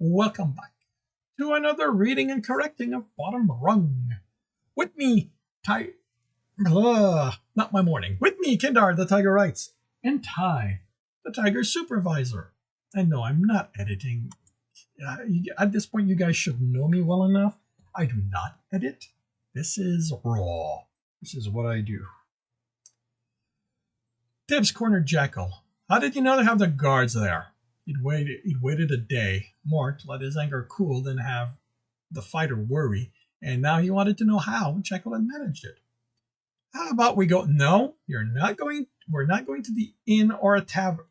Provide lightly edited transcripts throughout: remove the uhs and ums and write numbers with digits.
Welcome back to another reading and correcting of Bottom Rung. With me, not my morning. With me, Kindar, the Tiger Writes, and Ty, the Tiger Supervisor. And no, I'm not editing. At this point, you guys should know me well enough. I do not edit. This is raw. This is what I do. Tibs cornered Jackal. How did you know to have the guards there? He'd waited a day more to let his anger cool than have the fighter worry, and now he wanted to know how Jekyll had managed it. How about we go? No, you're not going. We're not going to the inn or a tavern.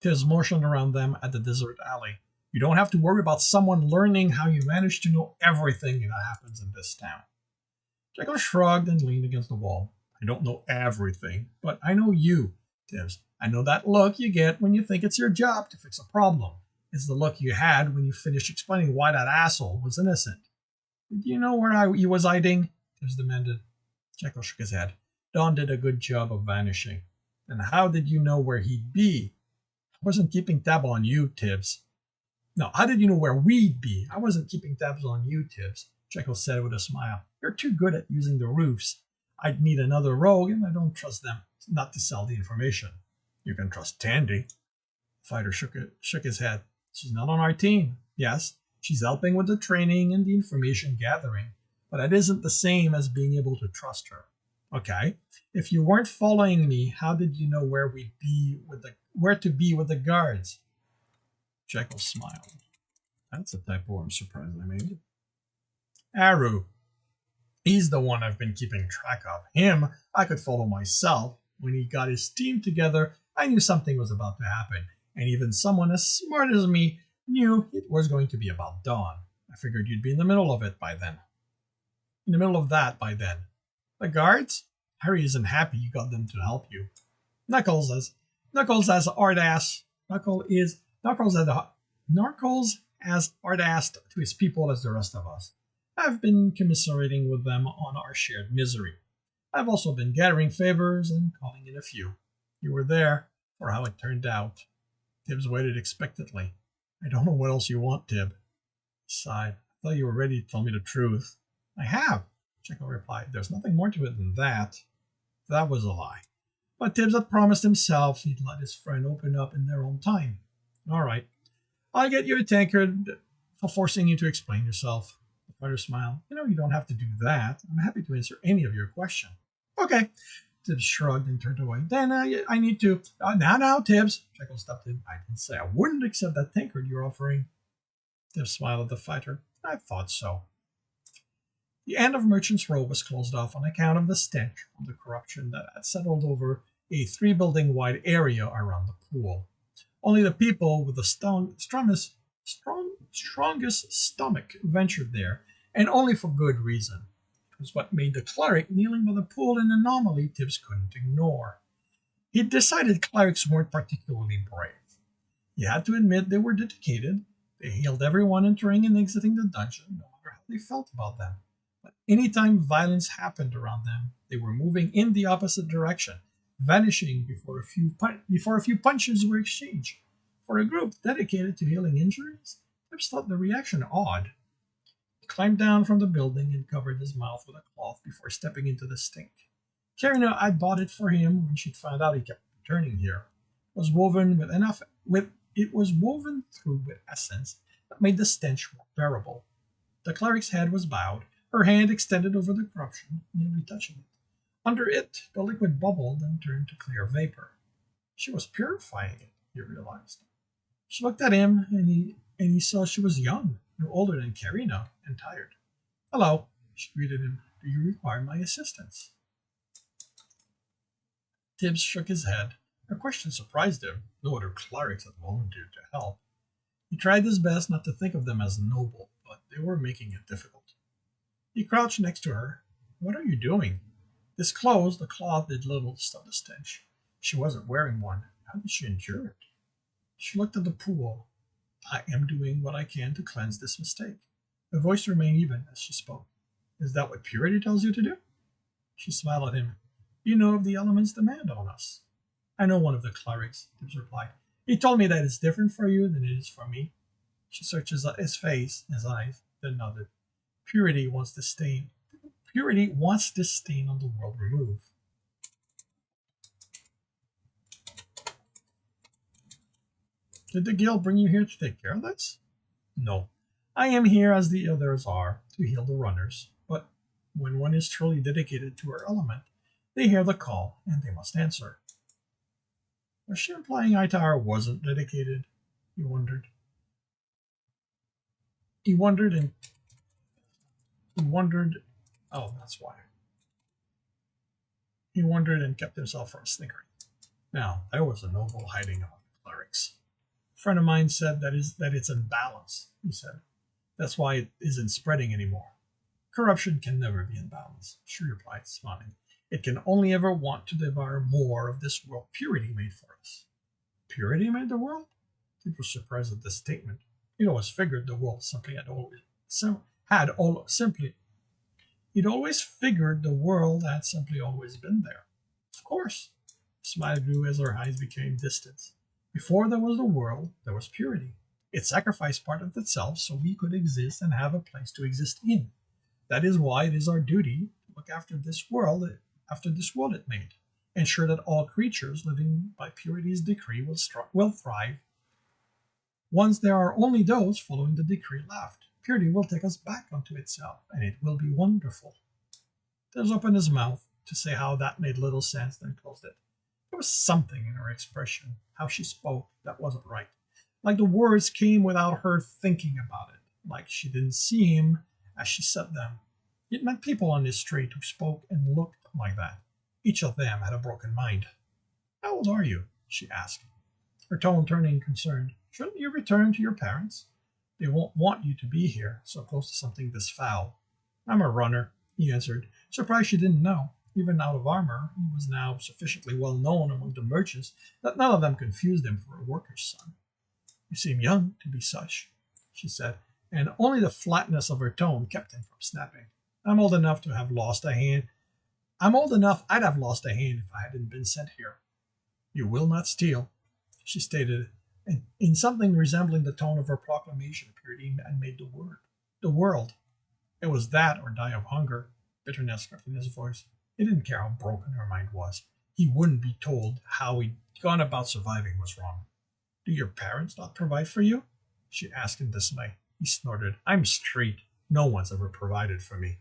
Tiz motioned around them at the desert alley. You don't have to worry about someone learning how you manage to know everything that happens in this town. Jekyll shrugged and leaned against the wall. I don't know everything, but I know you, Tibbs. I know that look you get when you think it's your job to fix a problem. It's the look you had when you finished explaining why that asshole was innocent. Did you know where he was hiding? Tibbs demanded. Jekyll shook his head. Dawn did a good job of vanishing. Then how did you know where he'd be? I wasn't keeping tab on you, Tibbs. No, how did you know where we'd be? I wasn't keeping tabs on you, Tibbs, Jekyll said with a smile. You're too good at using the roofs. I'd meet another rogue, and I don't trust them not to sell the information. You can trust Tandy. The fighter shook his head. She's not on our team. Yes, she's helping with the training and the information gathering, but that isn't the same as being able to trust her. Okay, if you weren't following me, how did you know where to be with the guards? Jekyll smiled. That's a typo I'm surprised I made. Aru. He's the one I've been keeping track of. Him, I could follow myself. When he got his team together, I knew something was about to happen, and even someone as smart as me knew it was going to be about Dawn. I figured you'd be in the middle of it by then. In the middle of that by then. The guards? Harry isn't happy you got them to help you. Knuckles as hard-assed to his people as the rest of us. I've been commiserating with them on our shared misery. I've also been gathering favors and calling in a few. You were there for how it turned out. Tibbs waited expectantly. I don't know what else you want, Tib. He sighed. I thought you were ready to tell me the truth. I have, Jekyll replied. There's nothing more to it than that. That was a lie. But Tibbs had promised himself he'd let his friend open up in their own time. All right. I'll get you a tankard for forcing you to explain yourself. The fighter smiled. You don't have to do that. I'm happy to answer any of your questions. Okay. Tibbs shrugged and turned away. Then I need to. Now, Tibbs. Jekyll stopped him. I didn't say I wouldn't accept that tankard you're offering. Tibbs smiled at the fighter. I thought so. The end of Merchant's Row was closed off on account of the stench from the corruption that had settled over a 3-building-wide area around the pool. Only the people with the strongest stomach ventured there, and only for good reason. It was what made the cleric kneeling by the pool an anomaly Tibbs couldn't ignore. He'd decided clerics weren't particularly brave. He had to admit they were dedicated. They hailed everyone entering and exiting the dungeon, no matter how they felt about them. But anytime violence happened around them, they were moving in the opposite direction, vanishing before a few punches were exchanged. For a group dedicated to healing injuries, Tibbs thought the reaction odd. He climbed down from the building and covered his mouth with a cloth before stepping into the stink. Karina had bought it for him when she'd found out he kept returning here. It was woven through with essence that made the stench more bearable. The cleric's head was bowed, her hand extended over the corruption, nearly touching it. Under it, the liquid bubbled and turned to clear vapor. She was purifying it, he realized. She looked at him, and he saw she was young, no older than Karina, and tired. Hello, she greeted him. Do you require my assistance? Tibbs shook his head. Her question surprised him. No other clerics had volunteered to help. He tried his best not to think of them as noble, but they were making it difficult. He crouched next to her. What are you doing? Disclosed, the cloth did little to stop the stench. She wasn't wearing one. How did she endure it? She looked at the pool. I am doing what I can to cleanse this mistake. Her voice remained even as she spoke. Is that what purity tells you to do? She smiled at him. You know of the element's demand on us. I know one of the clerics, Tibs replied. He told me that it's different for you than it is for me. She searched his face, his eyes, then nodded. Purity wants this stain. Purity wants this stain on the world removed. Did the guild bring you here to take care of this? No. I am here as the others are, to heal the runners. But when one is truly dedicated to her element, they hear the call and they must answer. Was she implying Itar wasn't dedicated? He wondered. He wondered and he wondered. Oh, that's why. He wondered and kept himself from snickering. Now, there was a noble hiding among the clerics. A friend of mine said that it's in balance, he said. That's why it isn't spreading anymore. Corruption can never be in balance, she replied, smiling. It can only ever want to devour more of this world purity made for us. Purity made the world? He was surprised at this statement. He'd always figured the world simply He'd always figured the world had simply always been there. Of course. The smile grew as her eyes became distant. Before there was the world, there was purity. It sacrificed part of itself so we could exist and have a place to exist in. That is why it is our duty to look after this world it made, ensure that all creatures living by purity's decree will thrive. Once there are only those following the decree left, purity will take us back unto itself, and it will be wonderful. Tibbs opened his mouth to say how that made little sense, then closed it. There was something in her expression, how she spoke, that wasn't right. Like the words came without her thinking about it, like she didn't see him as she said them. It met people on this street who spoke and looked like that. Each of them had a broken mind. How old are you? She asked, her tone turning concerned. Shouldn't you return to your parents? They won't want you to be here, so close to something this foul. I'm a runner, he answered, surprised she didn't know. Even out of armor, he was now sufficiently well known among the merchants that none of them confused him for a worker's son. You seem young to be such, she said, and only the flatness of her tone kept him from snapping. I'm old enough to have lost a hand. I'm old enough I'd have lost a hand if I hadn't been sent here. You will not steal, she stated, and in something resembling the tone of her proclamation purity and made the world. It was that or die of hunger, bitterness crept in his voice. He didn't care how broken her mind was. He wouldn't be told how he'd gone about surviving was wrong. Do your parents not provide for you? She asked in dismay. He snorted. I'm straight. No one's ever provided for me.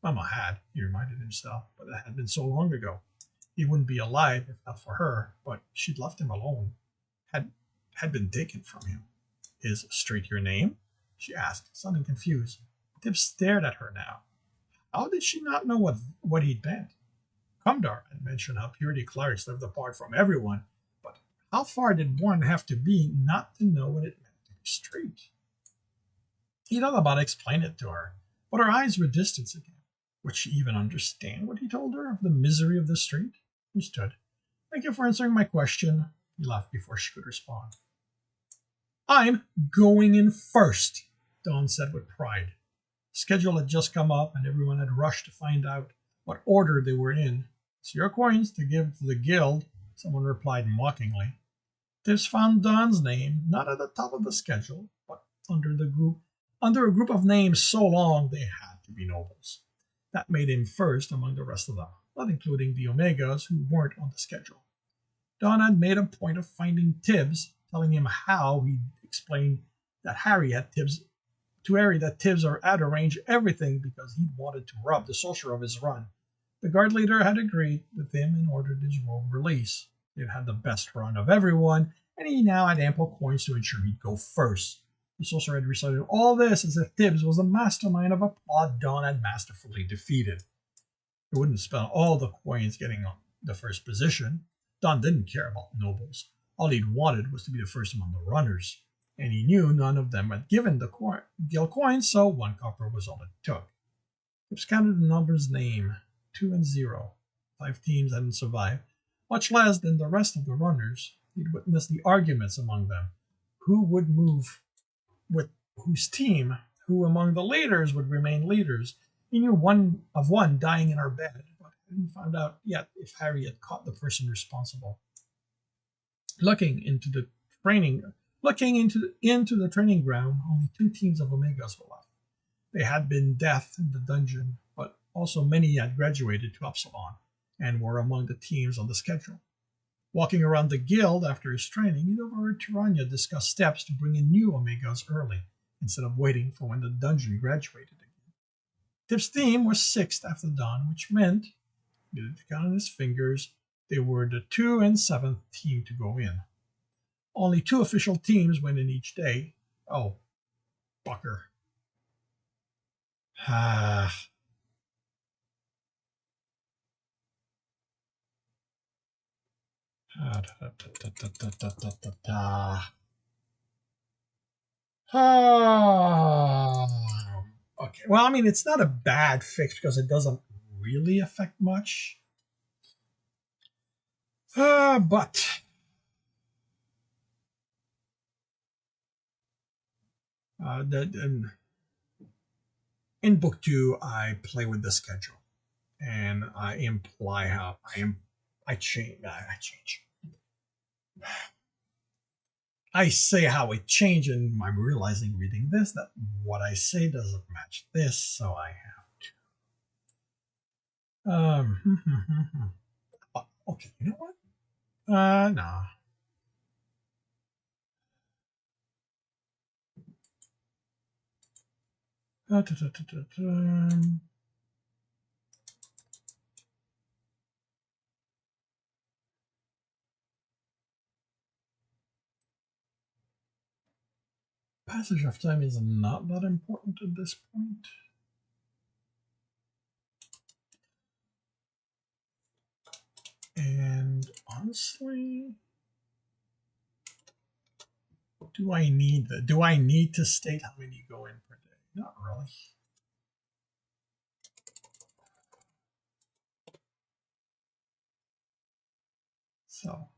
Mama had, he reminded himself, but that had been so long ago. He wouldn't be alive if not for her, but she'd left him alone, had been taken from him. Is straight your name? She asked, sounding confused. Tibs stared at her now. How did she not know what he'd meant? Kumdar had mentioned how purity clerics lived apart from everyone, but how far did one have to be not to know what it meant to be straight? He thought about explaining it to her, but her eyes were distant again. Would she even understand what he told her of the misery of the street? He stood. Thank you for answering my question. He laughed before she could respond. I'm going in first, Dawn said with pride. The schedule had just come up, and everyone had rushed to find out what order they were in. It's your coins to give to the guild, someone replied mockingly. Tibbs found Dawn's name, not at the top of the schedule, but under a group of names so long they had to be nobles. That made him first among the rest of them, not including the Omegas who weren't on the schedule. Dawn had made a point of finding Tibbs, telling him how he'd explained that Harry that Tibbs had arranged everything because he'd wanted to rob the sorcerer of his run. The guard leader had agreed with him and ordered his rogue release. He'd had the best run of everyone, and he now had ample coins to ensure he'd go first. The sorcerer had recited all this as if Tibbs was the mastermind of a plot Dawn had masterfully defeated. He wouldn't spend all the coins getting the first position. Dawn didn't care about nobles. All he'd wanted was to be the first among the runners, and he knew none of them had given the guild coins, so 1 copper was all it took. Tibbs counted the numbers name, 2 and 0. 5 teams hadn't survived, much less than the rest of the runners. He'd witnessed the arguments among them. Who would move with whose team? Who among the leaders would remain leaders? He knew one dying in her bed, but Didn't find out yet if Harry had caught the person responsible. Training, into the training ground, only 2 teams of Omegas were left. They had been death in the dungeon, but also many had graduated to Upsilon and were among the teams on the schedule. Walking around the guild after his training, he'd overheard Tirania discuss steps to bring in new Omegas early, instead of waiting for when the dungeon graduated again. Tibs' team was 6th after dawn, which meant, he did count on his fingers, they were the 2 and 7th team to go in. Only 2 official teams went in each day. Oh, bucker. Ah. Okay. Well, I mean, it's not a bad fix because it doesn't really affect much. But in book 2, I play with the schedule, and I imply how I change. I say how it changed, and I'm realizing reading this that what I say doesn't match this, so I have to. Okay, you know what? No. Passage of time is not that important at this point. And honestly, do I need to state how many go in per day? Not really. So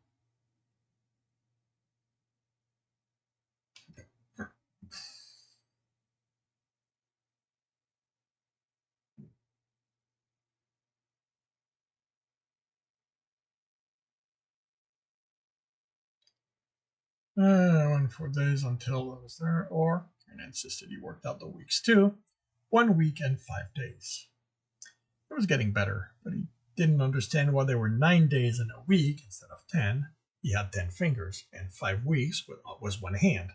went 4 days until I was there, or and insisted he worked out the weeks too. 1 week and 5 days. It was getting better, but he didn't understand why there were 9 days in a week instead of 10. He had 10 fingers, and 5 weeks was 1 hand.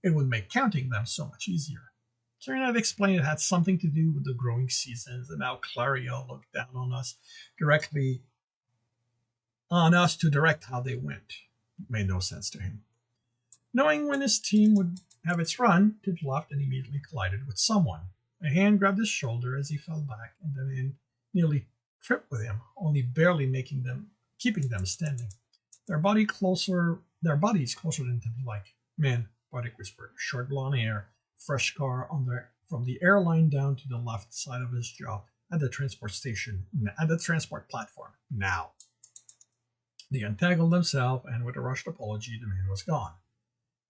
It would make counting them so much easier. Kieran had explained it had something to do with the growing seasons and how Clario looked down on us to direct how they went. It made no sense to him. Knowing when his team would have its run, Tibs laughed and immediately collided with someone. A hand grabbed his shoulder as he fell back, and the man nearly tripped with him, only barely keeping them standing. Their bodies closer than Tibs like. Man, Bardic whispered, short blonde hair, fresh scar from the airline down to the left side of his jaw at the transport platform. Now. They untangled themselves, and with a rushed apology, the man was gone.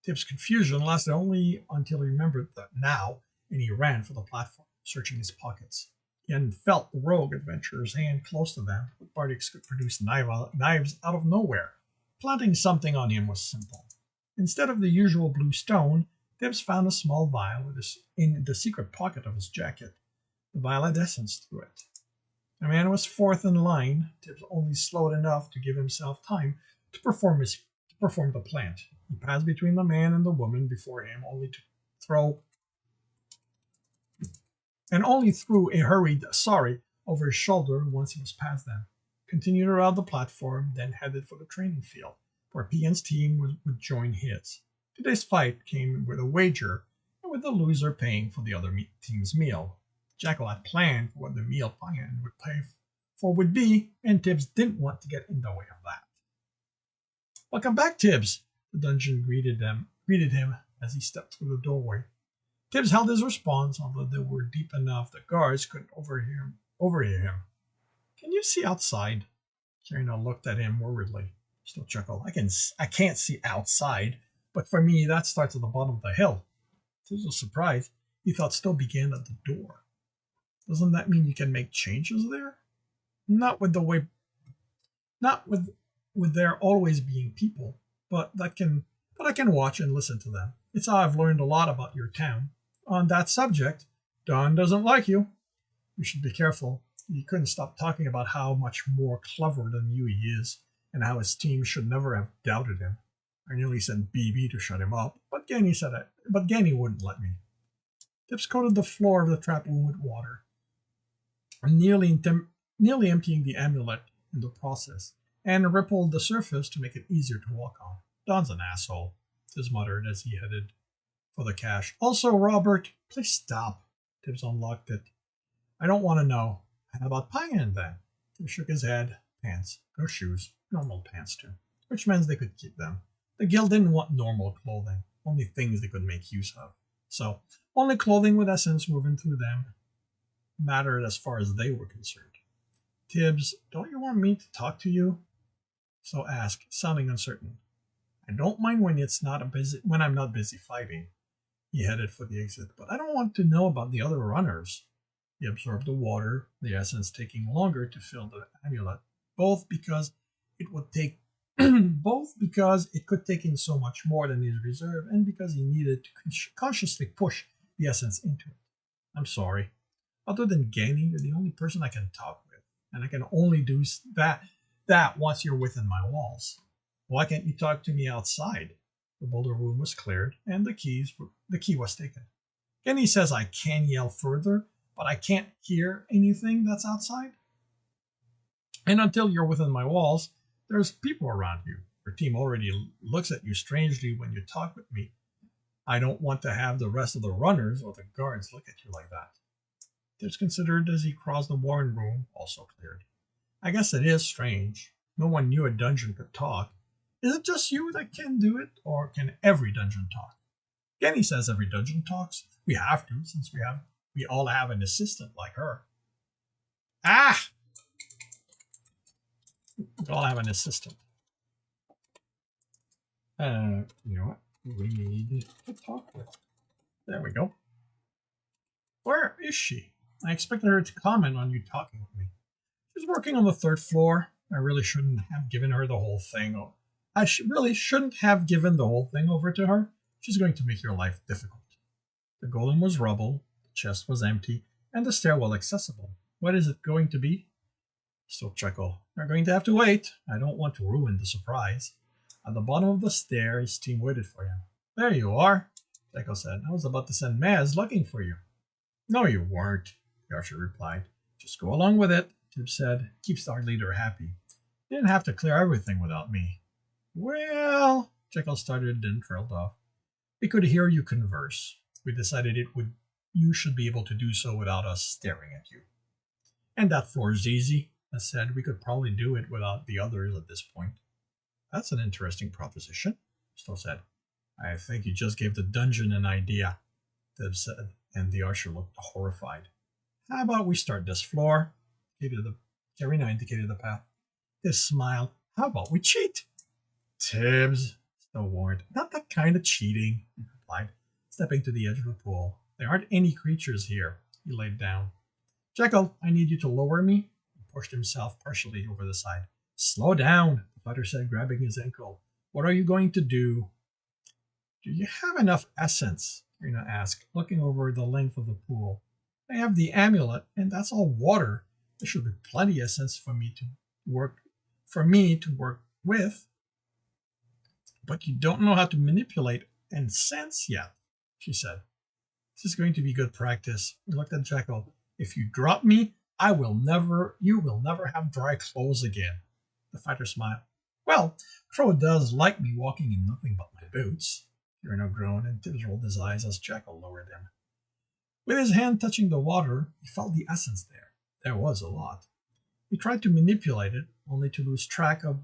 Tib's confusion lasted only until he remembered that now, and he ran for the platform, searching his pockets. He hadn't felt the rogue adventurer's hand close to them, but Bardics could produce knives out of nowhere. Planting something on him was simple. Instead of the usual blue stone, Tibs found a small vial in the secret pocket of his jacket. The vial had essence through it. The man was 4th in line. Tibs only slowed enough to give himself time to perform the plant. He passed between the man and the woman before him, only threw a hurried sorry over his shoulder once he was past them. Continued around the platform, then headed for the training field, where Pian's team would join his. Today's fight came with a wager, and with the loser paying for the other team's meal. Jackal had planned for what the meal Pian would pay for would be, and Tibs didn't want to get in the way of that. Welcome back, Tibs! The dungeon greeted him as he stepped through the doorway. Tibs held his response, although they were deep enough the guards couldn't overhear him. Can you see outside? Serena looked at him worriedly. Still chuckled. I can't see outside, but for me that starts at the bottom of the hill. Tibs was surprised. He thought still began at the door. Doesn't that mean you can make changes there? Not with the way, not with there always being people, but I can watch and listen to them. It's how I've learned a lot about your town. On that subject, Don doesn't like you. You should be careful. He couldn't stop talking about how much more clever than you he is, and how his team should never have doubted him. I nearly sent BB to shut him up, but Ganny wouldn't let me. Tibs coated the floor of the trap room with water, nearly emptying the amulet in the process, and rippled the surface to make it easier to walk on. Don's an asshole, Tibs muttered as he headed for the cache. Also, Robert, please stop. Tibs unlocked it. I don't want to know. How about Payan then? Tibs shook his head. Pants. No shoes. Normal pants, too. Which means they could keep them. The guild didn't want normal clothing, only things they could make use of. So, only clothing with essence woven through them mattered as far as they were concerned. Tibbs, don't you want me to talk to you? So asked, sounding uncertain. I don't mind when I'm not busy fighting. He headed for the exit, but I don't want to know about the other runners. He absorbed the water, the essence taking longer to fill the amulet, both because it would take both because it could take in so much more than his reserve, and because he needed to consciously push the essence into it. I'm sorry. Other than Ganny, you're the only person I can talk with, and I can only do that once you're within my walls. Why can't you talk to me outside? The boulder room was cleared, and the key was taken. Ganny says I can yell further, but I can't hear anything that's outside. And until you're within my walls, there's people around you. Your team already looks at you strangely when you talk with me. I don't want to have the rest of the runners or the guards look at you like that. Tibbs considered as he crossed the warren room, also cleared. I guess it is strange. No one knew a dungeon could talk. Is it just you that can do it, or can every dungeon talk? Ganny says every dungeon talks. We have to, since we all have an assistant like her. Ah! We all have an assistant. You know what? We need to talk with. There we go. Where is she? I expected her to comment on you talking with me. She's working on the third floor. I really shouldn't have given her the whole thing. Really shouldn't have given the whole thing over to her. She's going to make your life difficult. The golem was rubble, the chest was empty, and the stairwell accessible. What is it going to be? Still chuckle. You're going to have to wait. I don't want to ruin the surprise. At the bottom of the stair, his team waited for him. There you are, Jekyll said. I was about to send Maz looking for you. No, you weren't, the archer replied. Just go along with it, Tibbs said. Keeps our leader happy. You didn't have to clear everything without me. Well, Jekyll started, then trailed off. We could hear you converse. We decided you should be able to do so without us staring at you. And that floor's easy. I said we could probably do it without the others at this point. That's an interesting proposition, Stowe said. I think you just gave the dungeon an idea, Tibbs said, and the usher looked horrified. How about we start this floor? Karina indicated the path. Tibbs smiled. How about we cheat? Tibbs, Stowe warned. Not that kind of cheating, he replied, stepping to the edge of the pool. There aren't any creatures here. He laid down. Jekyll, I need you to lower me. He pushed himself partially over the side. Slow down, the fighter said, grabbing his ankle. What are you going to do? Do you have enough essence? Karina asked, looking over the length of the pool. I have the amulet, and that's all water. There should be plenty of essence for me to work with. But you don't know how to manipulate and sense yet, she said. This is going to be good practice. He looked at Jekyll. If you drop me, you will never have dry clothes again. The fighter smiled. Well, Crow does like me walking in nothing but my boots. Karina groaned, and Tibbs rolled his eyes as Jekyll lowered him. With his hand touching the water, he felt the essence there. There was a lot. He tried to manipulate it, only to lose track of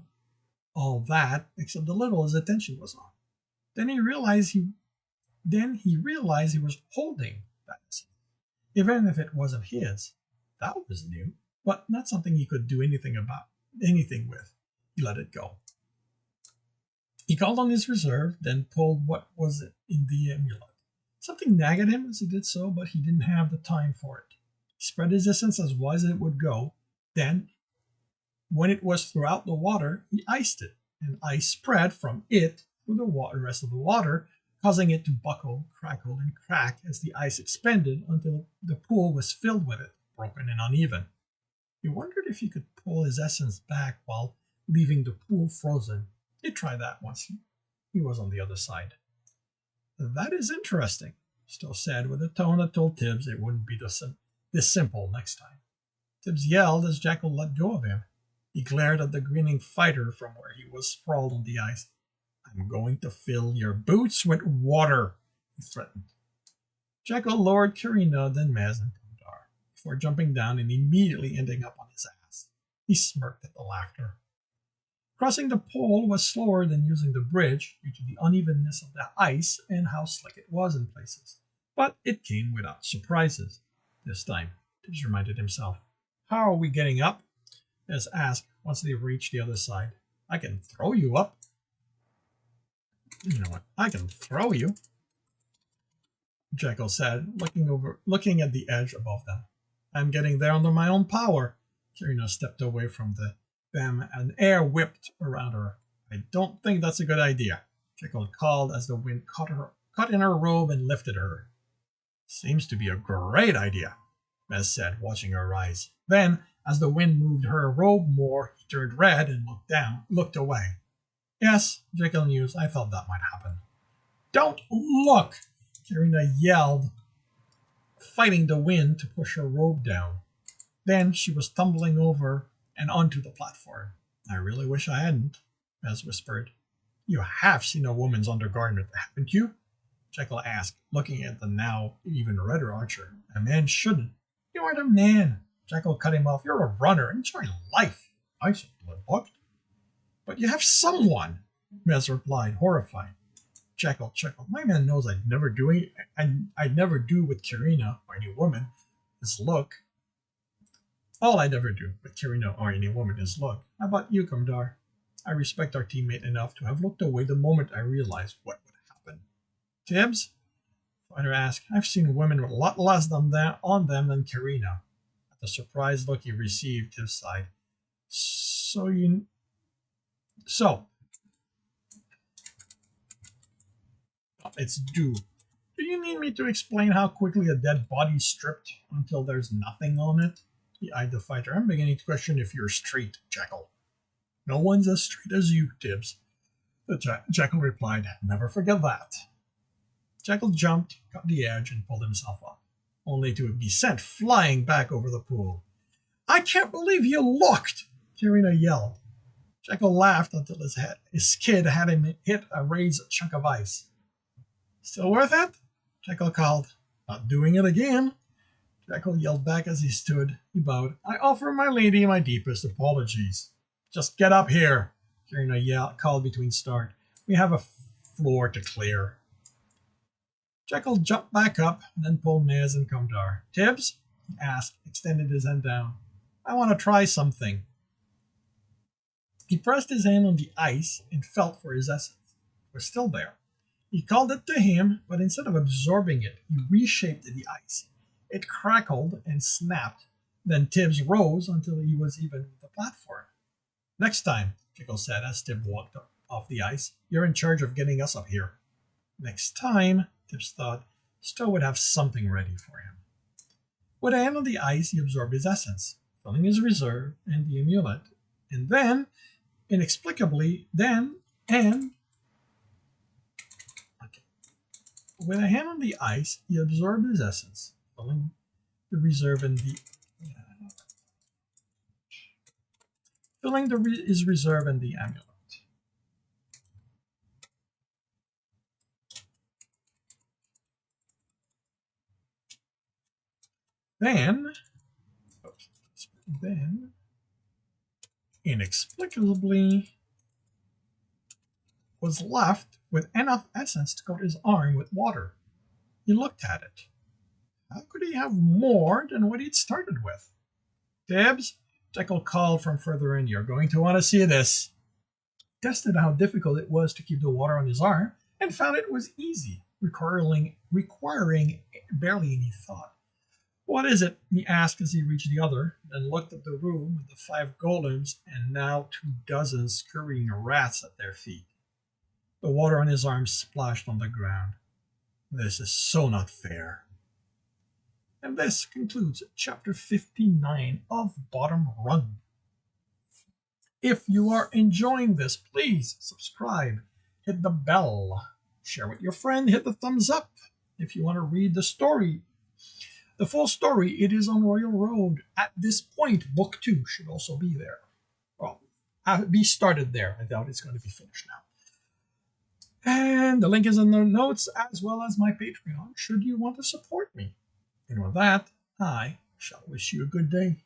all that, except the little his attention was on. Then he realized he was holding that essence, even if it wasn't his. That was new, but not something he could do anything with. He let it go. He called on his reserve, then pulled what was in the amulet. Something nagged him as he did so, but he didn't have the time for it. He spread his essence as wide as it would go, then When it was throughout the water, he iced it, and ice spread from it through the rest of the water, causing it to buckle, crackle, and crack as the ice expanded until the pool was filled with it, broken and uneven. He wondered if he could pull his essence back while leaving the pool frozen. He tried that once he was on the other side. That is interesting, Stowe said with a tone that told Tibs it wouldn't be this simple next time. Tibs yelled as Jackal let go of him. He glared at the grinning fighter from where he was sprawled on the ice. I'm going to fill your boots with water, he threatened. Jackal lowered Karina, then Maz and Kundar, before jumping down and immediately ending up on his ass. He smirked at the laughter. Crossing the pole was slower than using the bridge due to the unevenness of the ice and how slick it was in places. But it came without surprises. This time, Tibbs reminded himself. How are we getting up? Maz asked once they reached the other side. I can throw you up. You know what? I can throw you, Jackal said, looking at the edge above them. I'm getting there under my own power. Karina stepped away from them and air whipped around her. I don't think that's a good idea, Jackal called as the wind caught in her robe and lifted her. Seems to be a great idea, Mez said, watching her rise. Then, as the wind moved her robe more, he turned red and looked away. Yes, Jackal mused, I thought that might happen. Don't look! Karina yelled, fighting the wind to push her robe down. Then she was tumbling over and onto the platform. I really wish I hadn't, Mez whispered. You have seen a woman's undergarment, haven't you? Jackal asked, looking at the now even redder Archer. A man shouldn't. You aren't a man. Jackal cut him off. You're a runner. Enjoy life. I said blood. But you have someone, Mez replied, horrified. Jackal chuckled. My man knows I'd never do it, and I'd never do with Karina or any woman is look. All I'd ever do with Karina or any woman is look. How about you, Kamdar? I respect our teammate enough to have looked away the moment I realized what would happen. Tibbs? Fighter asked. I've seen women with a lot less than that on them than Karina. At the surprised look he received, Tibbs sighed. It's due. Do you need me to explain how quickly a dead body is stripped until there's nothing on it? He eyed the fighter. I'm beginning to question if you're straight, Jackal. No one's as straight as you, Tibbs. The Jackal replied. Never forget that. Jackal jumped, cut the edge, and pulled himself up, only to be sent flying back over the pool. I can't believe you looked! Karina yelled. Jackal laughed until his kid had him hit a raised chunk of ice. Still worth it? Jackal called. Not doing it again. Jackal yelled back as he stood. He bowed. I offer my lady my deepest apologies. Just get up here, Karina called between start. We have a floor to clear. Jackal jumped back up, then pulled Maz and Kamdar. Tibbs? He asked, extended his hand down. I want to try something. He pressed his hand on the ice and felt for his essence. It was still there. He called it to him, but instead of absorbing it, he reshaped the ice. It crackled and snapped. Then Tibbs rose until he was even with the platform. Next time, Jackal said as Tibbs walked off the ice, you're in charge of getting us up here. Next time, Tibbs thought, Stowe would have something ready for him. With a hand on the ice, he absorbed his essence, filling his reserve and the amulet, and then, inexplicably, with a hand on the ice, he absorbed his essence, filling the reserve and his reserve and the amulet. Then, inexplicably, was left with enough essence to coat his arm with water. He looked at it. How could he have more than what he'd started with? Tibbs, Jekyll called from further in. You're going to want to see this. Tested how difficult it was to keep the water on his arm and found it was easy, requiring barely any thought. What is it? He asked as he reached the other, then looked at the room with the 5 golems and now 2 dozen scurrying rats at their feet. The water on his arms splashed on the ground. This is so not fair. And this concludes chapter 59 of Bottom Rung. If you are enjoying this, please subscribe, hit the bell, share with your friend, hit the thumbs up. If you want to read the story, the full story, it is on Royal Road. At this point, book 2 should also be there. Well, be started there. I doubt it's going to be finished now. And the link is in the notes, as well as my Patreon, should you want to support me. And with that, I shall wish you a good day.